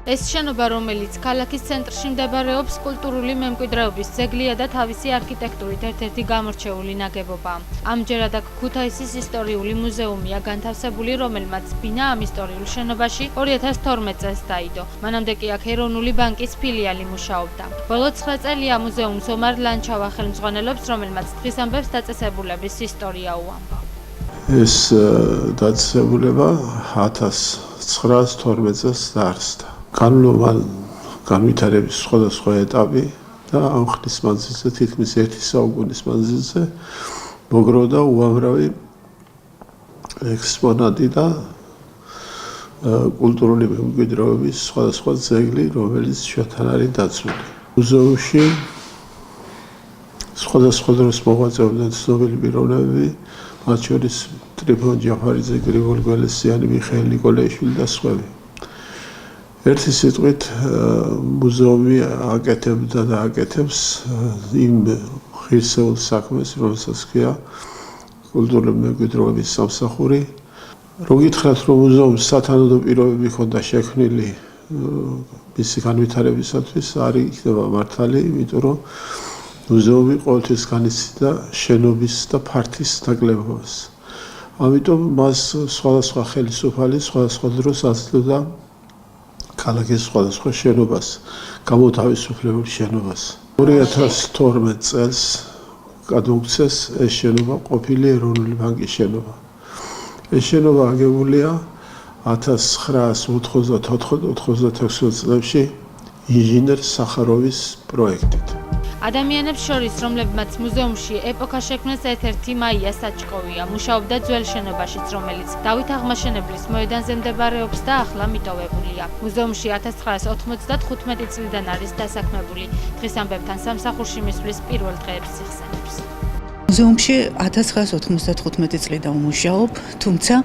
ეს შენობა, რომელიც ქალაქის ცენტრში მდებარეობს, კულტურული მემკვიდრეობის ძეგლია და თავისი არქიტექტურით ერთ-ერთი გამორჩეული ნაგებობაა. ამჯერად აქ ქუთაისის ისტორიული მუზეუმია განთავსებული, რომელმაც ბინა ამ ისტორიულ შენობაში 2012 წელს დაიდო. მანამდე კი აქ ეროვნული ბანკის ფილიალი მუშაობდა. ბოლო 9 წელია მუზეუმს ომარ ლანჩავა ხელმძღვანელობს, რომელმაც დღის ამბებს დაწესებულების ისტორია უამბო. ეს დაწესებულება 1912 წელს დაარსდა. განვითარების სხვადასხვა ეტაპი და ამ ხნის მანძილზე თითქმის 1 საუკუნის მანძილზე მოგროვდა უამრავი ექსპონატი და კულტურული მემკვიდრეობის სხვადასხვა ძეგლი, რომელიც ჩვენთან არის დაცული. მუზეუმში სხვადასხვა დროს მოღვაწეობდნენ ცნობილი პიროვნებები, მათ შორის ტრიფონ ჯაფარიძე, გრიგოლ გველესიანი, მიხეილ ნიკოლაიშვილი და სხვები. ერთი სიტყვით მუზეუმი აკეთებდა და აკეთებს იმ ღირსეულ საქმეს, რომელსაც ქვია კულტურული მემკვიდრეობის სამსახური. რო გითხრათ, რომ მუზეუმს სათანადო პირობები ჰქონდა შექმნილი მისი განვითარებისათვის, არ იქნება მართალი, იმიტომ რომ მუზეუმი ყოველთვის განიცდიდა შენობის და ფართის დაკლებობას. ამიტომ მას სხვადასხვა ხელისუფალი სხვადასხვა დროს აძლევდა ქალაქის სხვადასხვა შენობას, გამოთავისუფლებულ შენობას. 2012 წელს გადმოგვცეს ეს შენობა ყოფილი ეროვნული ბანკის შენობა. ეს შენობა აგებულია 1994-96 წლებში ინჟინერ სახაროვის პროექტით. ადამიანებს შორის, რომლებმაც მუზეუმში ეპოქა შექმნეს, ერთ-ერთი მაია საჭკოვია. მუშაობდა ძველ შენობაშიც, რომელიც დავით აღმაშენებლის მოედანზე მდებარეობს და ახლა მიტოვებულია. მუზეუმში 1995 წლიდან არის დასაქმებული. დღის ამბებთან სამსახურში მისვლის პირველ დღეებს იხსენებს. მუზეუმში 1995 წლიდან ვმუშაობ, თუმცა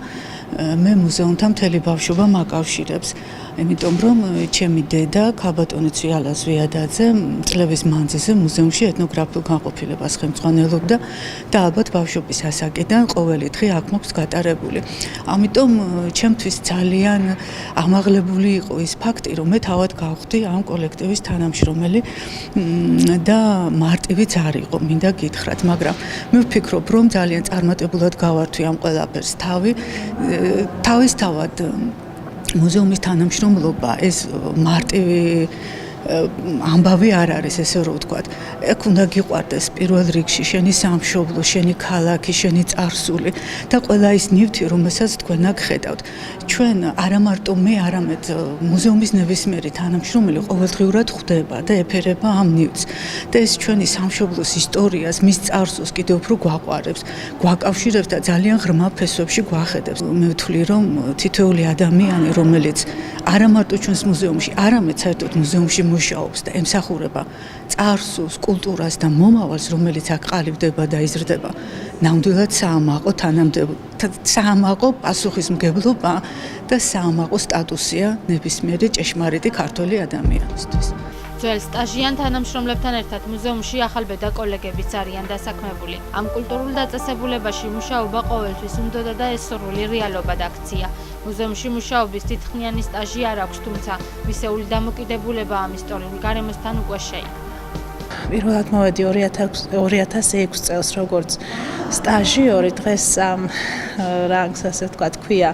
მე მუზეუმთან მთელი ბავშვობა მაკავშირებს. იმიტომ რომ ჩემი დედა ქალბატონი ცვიალა ზვიადაძე წლების მანძილზე მუზეუმში ეთნოგრაფიულ განყოფილებას ხელმძღვანელობდა და ალბათ ბავშვობის ასაკიდან ყოველი დღე აქ მაქვს გატარებული. ამიტომ ჩემთვის ძალიან ამაღლებული იყო ის ფაქტი, რომ მე თავად გავხდი ამ კოლექტივის თანამშრომელი და მარტივიც არ იყო, მინდა გითხრათ, მაგრამ მე ვფიქრობ, რომ ძალიან წარმატებულად გავართვი ამ ყველაფერს თავისთავად მუზეუმის თანამშრომლობა ეს მარტივი ამბავი არ არის, ესე რომ ვთქვათ. ეგ უნდა გიყვარდეს პირველ რიგში შენი სამშობლო, შენი ქალაქი, შენი წარსული და ყველა ის ნივთი, რომელსაც თქვენ აქ ხედავთ. ჩვენ არა მარტო მე, არამედ მუზეუმის ნებისმიერი თანამშრომელი ყოველდღიურად ხვდება და ეფერება ამ ნივთს. და ეს ჩვენი სამშობლოს ისტორიას, მის წარსულს კიდევ უფრო გვაყვარებს, გვაკავშირებს და ძალიან ღრმა ფესვებში გვახედებს. მე ვთვლი, რომ თითოეული ადამიანი, რომელიც არა მარტო ჩვენს მუზეუმში, არამედ საერთოდ მუზეუმში მუშაობს და ემსახურება წარსულს, კულტურას და მომავალს, რომელიც აქ ყალიბდება და იზრდება, ნამდვილად საამაყო პასუხისმგებლობა და საამაყო სტატუსია ნებისმიერი ჭეშმარიტი ქართველი ადამიანისთვის. ძველ სტაჟიან თანამშრომლებთან ერთად მუზეუმში ახალბედა კოლეგებიც არიან დასაქმებული. ამ კულტურულ დაწესებულებაში მუშაობა ყოველთვის უნდოდა და ეს სურვილი რეალობად აქცია. მუზეუმში მუშაობის თითქმიანი სტაჟი არ აქვს, თუმცა მისეული დამოკიდებულება ამ ისტორიულ გარემოსთან უკვე შეიქმნა. პირველად მოვედი 2006 წელს როგორც სტაჟი, 2 დღეს ამ რანგს, ასე ვთქვათ, ქვია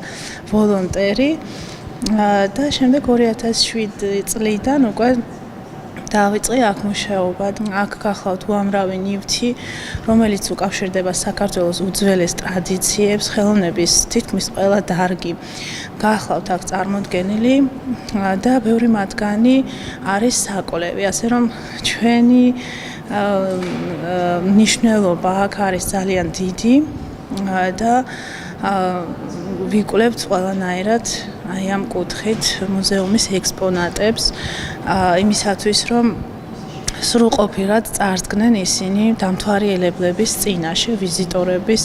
ვოლონტერი და შემდეგ 2007 წლიდან უკვე დავიწყე აქ მუშაობა. აქ გახლავთ უამრავი ნივთი, რომელიც უკავშირდება საქართველოს უძველეს ტრადიციებს, ხელოვნების თითქმის ყველა დარგი გახლავთ აქ წარმოდგენილი და ბევრი მათგანი არის საკვლევი, ასე რომ ჩვენი მნიშვნელობა აქ არის ძალიან დიდი და ვიკვლევთ ყველანაირად აი ამ კუთხით მუზეუმის ექსპონატებს იმისათვის, რომ სრულყოფილად წარსდგნენ ისინი დამთვალიერებლების წინაშე, ვიზიტორების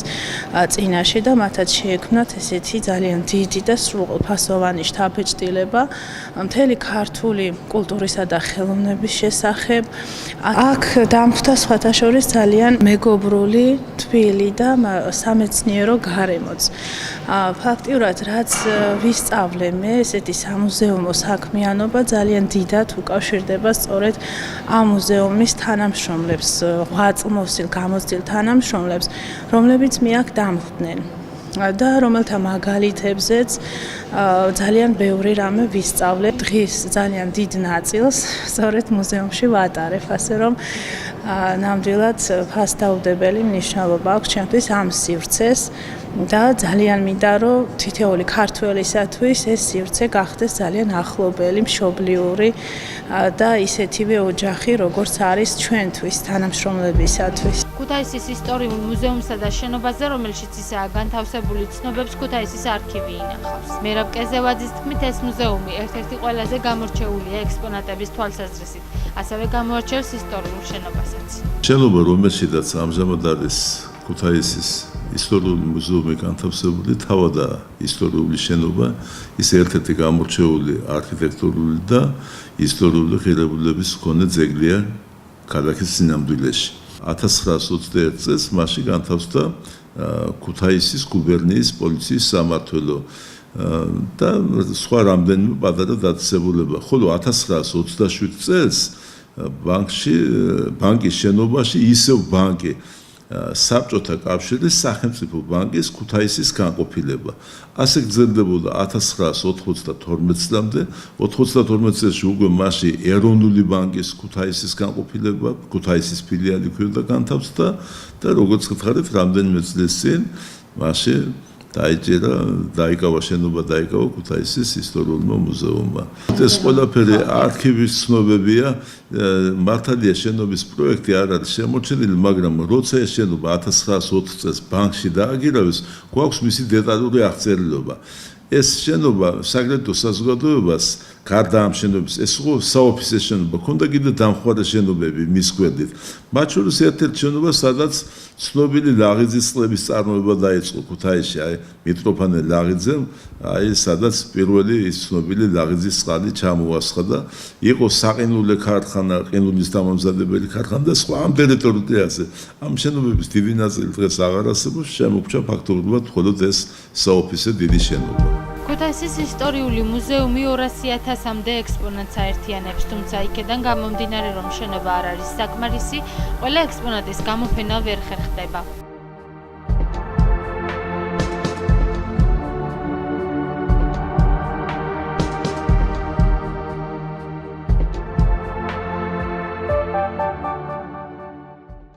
წინაშე და მათაც შეექმნათ ესეთი ძალიან დიდი და სრულფასოვანი შთაბეჭდილება მთელი ქართული კულტურისა და ხელოვნების შესახებ. აქ დამხვდა სხვათა შორის ძალიან მეგობრული, თბილი და სამეცნიერო გარემოც. ფაქტიურად რაც ვისწავლე მე, ესეთი სამუზეუმო საქმიანობა ძალიან დიდად უკავშირდება სწორედ ამ მუზეუმის თანამშრომლებს, ღვაწლმოსილ გამოცდილ თანამშრომლებს, რომლებიც მე აქ დამხვდნენ. და რომელთა მაგალითებზეც ძალიან ბევრი რამე ვისწავლე. დღის ძალიან დიდ ნაწილს სწორედ მუზეუმში ვატარებ, ასე რომ ნამდვილად ფასდაუდებელი მნიშვნელობა აქვს ჩემთვის ამ სივრცეს და ძალიან მინდა რომ თითოეული ქართველისათვის ეს სივრცე გახდეს ძალიან ახლობელი, მშობლიური და ისეთივე ოჯახი, როგორც არის ჩვენთვის, თანამშრომლებისათვის. ქუთაისის ისტორიულ მუზეუმსა და შენობაზე, რომელშიც ისაა განთავსებული ცნობებს ქუთაისის არქივი ინახავს. მერაბ კეზევაძის თქმით, ეს მუზეუმი ერთ-ერთი ყველაზე გამორჩეულია ექსპონატების თვალსაზრისით, ასევე გამოარჩევს ისტორიულ შენობასაც. შენობა, რომელშიც ამჟამად არის ქუთაისის ისტორიული მუზეუმი განთავსებული, თავადაა ისტორიული შენობა, ის ერთ-ერთი გამორჩეული არქიტექტურული და ისტორიული ღირებულების მქონე ძეგლია ქალაქის სინამდვილეში. 1921 წელს მასში განთავსდა ქუთაისის გუბერნიის პოლიციის სამმართველო და სხვა რამდენიმე პატარა დაწესებულება. ხოლო 1927 წელს ბანკის შენობაში ისევ ბანკი საბჭოთა კავშირის სახელმწიფო ბანკის ქუთაისის განყოფილება. ასე გრძელდებოდა 1992 წლამდე. 92 წელს უკვე მასში ეროვნული ბანკის ქუთაისის განყოფილება, ქუთაისის ფილიალი ქვია განთავსდა და როგორც გითხარით, რამდენიმე წლის წინ მასში დაიკავა შენობა ქუთაისის ისტორიულმა მუზეუმმა. ეს ყველაფერი არქივის ცნობებია, მართალია შენობის პროექტი არ არის შემორჩენილი, მაგრამ როცა ეს შენობა 1920 წელს ბანკში დააგირავეს, გვაქვს მისი დეტალური აღწერილობა. ეს შენობა საგრედო საზოგადოებას გარდა ამ შენობების ეს იყო საოფისე შენობა, ქონდა კიდე დამხმარე შენობები მის გვერდით. მათ შორის ერთ-ერთი შენობა, სადაც ცნობილი ლაღიძის წყლების წარმოება დაიწყო ქუთაისში, მიტროფანე ლაღიძემ, სადაც პირველი ის ცნობილი ლაღიძის წყალი ჩამოასხა და იყო საყინულე ქარხანა, ყინულის დამამზადებელი ქარხანა და სხვა ამ ტერიტორიაზე. ამ შენობების დიდი ნაწილი დღეს აღარ არსებობს, შემოგვჭა ფაქტობრივად მხოლოდ ეს საოფისე დიდი შენობა. ქუთაისის ისტორიული მუზეუმი 200.000-მდე ექსპონატს აერთიანებს, თუმცა იქედან გამომდინარე, რომ შენობა არ არის საკმარისი, ყველა ექსპონატის გამოფენა ვერ ხერხდება.